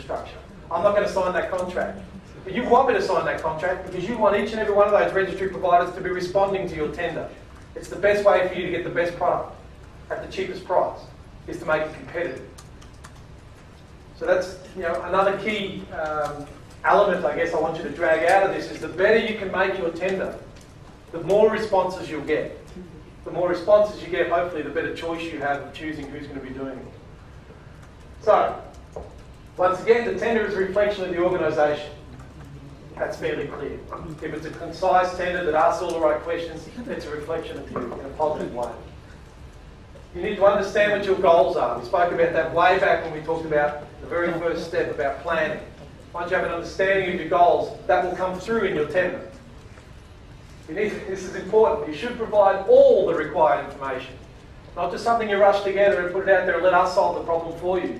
structure. I'm not going to sign that contract. But you want me to sign that contract because you want each and every one of those registry providers to be responding to your tender. It's the best way for you to get the best product at the cheapest price, is to make it competitive. So that's another key element, I guess, I want you to drag out of this is the better you can make your tender, the more responses you'll get. The more responses you get, hopefully, the better choice you have of choosing who's going to be doing it. So, once again, the tender is a reflection of the organisation. That's fairly clear. If it's a concise tender that asks all the right questions, it's a reflection of you in a positive way. You need to understand what your goals are. We spoke about that way back when we talked about the very first step about planning. Once you have an understanding of your goals, that will come through in your tender. This is important. You should provide all the required information. Not just something you rush together and put it out there and let us solve the problem for you.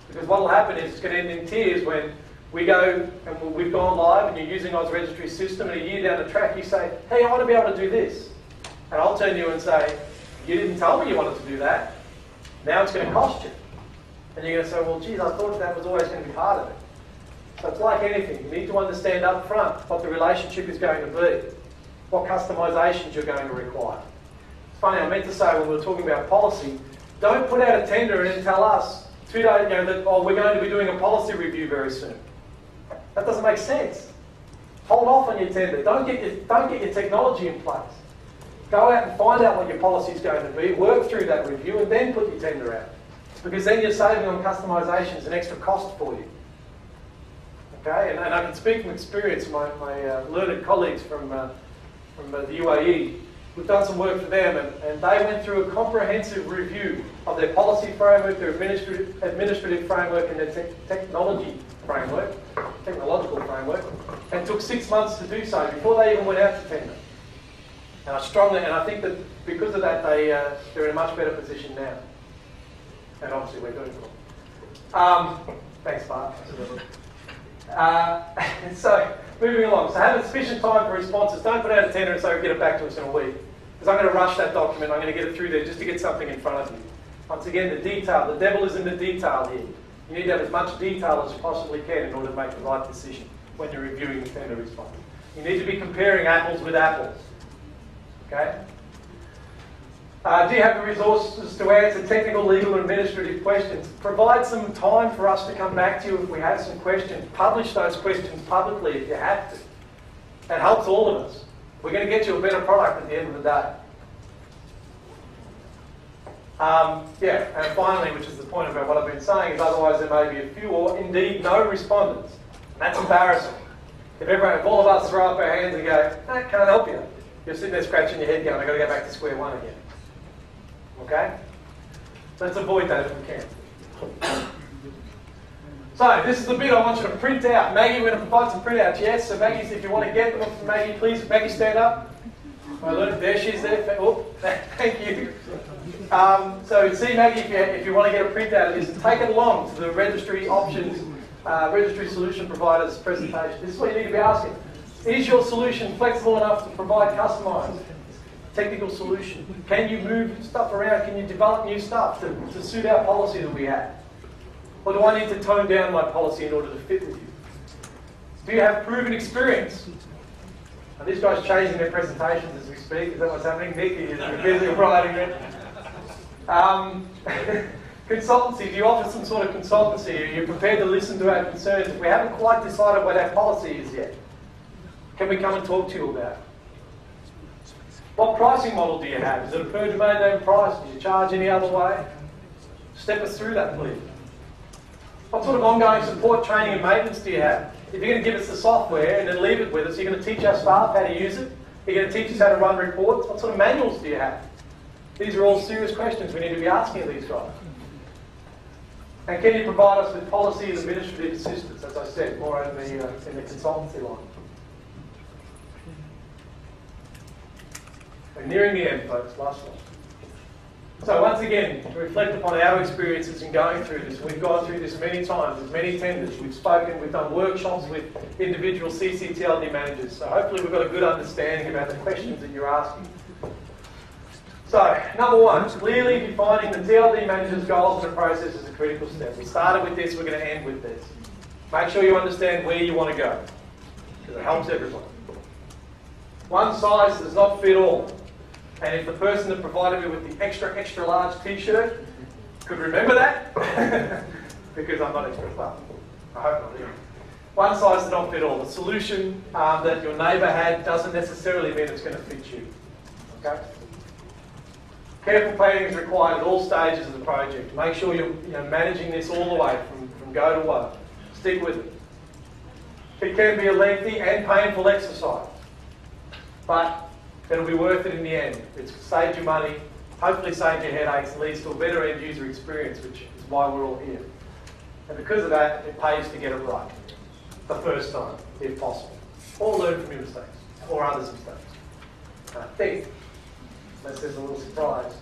Because what will happen is it's going to end in tears when we go and we've gone live and you're using AusRegistry system and a year down the track you say, hey, I want to be able to do this. And I'll turn to you and say, you didn't tell me you wanted to do that. Now it's going to cost you. And you're going to say, well, geez, I thought that was always going to be part of it. So it's like anything. You need to understand up front what the relationship is going to be, what customisations you're going to require. It's funny, I meant to say when we were talking about policy, don't put out a tender and then tell us 2 days that, oh, we're going to be doing a policy review very soon. That doesn't make sense. Hold off on your tender. Don't get your technology in place. Go out and find out what your policy is going to be, work through that review, and then put your tender out. Because then you're saving on customisations an extra cost for you. Okay, and I can speak from experience. My learned colleagues from the UAE, we've done some work for them, and they went through a comprehensive review of their policy framework, their administrative framework, and their technological framework, and took 6 months to do so before they even went out to tender. And I think that because of that, they're in a much better position now. And obviously we're doing it. Thanks, Bart. So, moving along. So have sufficient time for responses. Don't put out a tender and say, get it back to us in a week. Because I'm going to rush that document. I'm going to get it through there just to get something in front of you. Once again, the detail. The devil is in the detail here. You need to have as much detail as you possibly can in order to make the right decision when you're reviewing the tender response. You need to be comparing apples with apples. Okay? Do you have the resources to answer technical, legal, and administrative questions? Provide some time for us to come back to you if we have some questions. Publish those questions publicly if you have to. That helps all of us. We're going to get you a better product at the end of the day. And finally, which is the point about what I've been saying, is otherwise there may be a few or indeed no respondents. And that's embarrassing. If all of us throw up our hands and go, I can't help you, you're sitting there scratching your head going, I've got to go back to square one again. Okay? So let's avoid that if we can. So this is the bit I want you to print out. Maggie, we're going to provide some printouts, yes? So Maggie, if you want to get them from Maggie, please. Maggie, stand up. There she's there. Oh, thank you. So see Maggie, if you want to get a printout of this, and take it along to the registry options, registry solution providers presentation. This is what you need to be asking. Is your solution flexible enough to provide customized technical solution? Can you move stuff around? Can you develop new stuff to suit our policy that we have? Or do I need to tone down my policy in order to fit with you? Do you have proven experience? Are these guys changing their presentations as we speak? Is that what's happening? Nick, you're busy writing it. Consultancy, do you offer some sort of consultancy? Are you prepared to listen to our concerns? If we haven't quite decided what our policy is yet, can we come and talk to you about it? What pricing model do you have? Is it a per domain name price? Do you charge any other way? Step us through that, please. What sort of ongoing support, training and maintenance do you have? If you're going to give us the software and then leave it with us, you're going to teach our staff how to use it? You're going to teach us how to run reports? What sort of manuals do you have? These are all serious questions we need to be asking of these guys. And can you provide us with policy and administrative assistance, as I said, more in the consultancy line? We're nearing the end, folks. Last one. So once again, to reflect upon our experiences in going through this, we've gone through this many times, there's many tenders, we've spoken, we've done workshops with individual CCTLD managers, so hopefully we've got a good understanding about the questions that you're asking. So, number one, clearly defining the TLD manager's goals and process is a critical step. We started with this, we're going to end with this. Make sure you understand where you want to go, because it helps everyone. One size does not fit all. And if the person that provided me with the extra large t-shirt could remember that, because I'm not extra large. I hope not. Anyway. One size does not fit all. The solution that your neighbour had doesn't necessarily mean it's going to fit you. Okay? Careful planning is required at all stages of the project. Make sure you're managing this all the way from go to woe. Stick with it. It can be a lengthy and painful exercise, but it'll be worth it in the end. It's saved you money, hopefully saved you headaches, and leads to a better end user experience, which is why we're all here. And because of that, it pays to get it right the first time, if possible. Or learn from your mistakes, or others' mistakes. I think, unless there's a little surprise.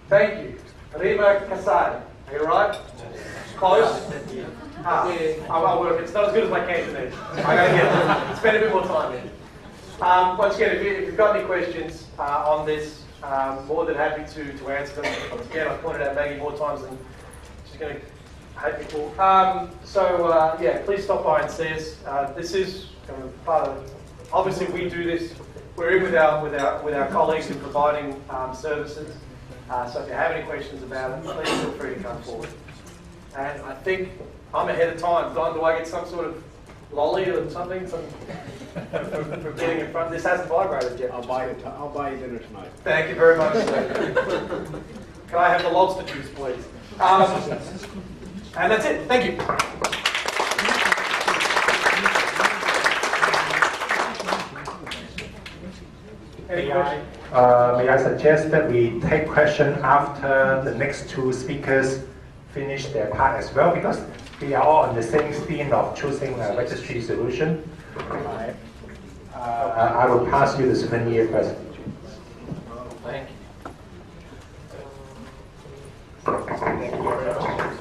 Thank you. Rima Kasai. Are you right? Close? I'll work. It's not as good as my Cantonese. I gotta get spend a bit more time in. Once again, if you've got any questions on this, more than happy to answer them. Once again, I've pointed out Maggie more times than she's going to hate me for. Yeah, please stop by and see us. This is part of. Obviously, we do this. We're in with our colleagues in providing services. So if you have any questions about it, please feel free to come forward. And I think I'm ahead of time. Don, do I get some sort of lolly or something for getting in front? This hasn't vibrated yet. I'll buy you dinner tonight. Thank you very much, sir. Can I have the lobster juice, please? And that's it. Thank you. Any questions? May I suggest that we take questions after the next two speakers finish their part as well, because we are all on the same theme of choosing a registry solution. I will pass you the souvenir first. Thank you.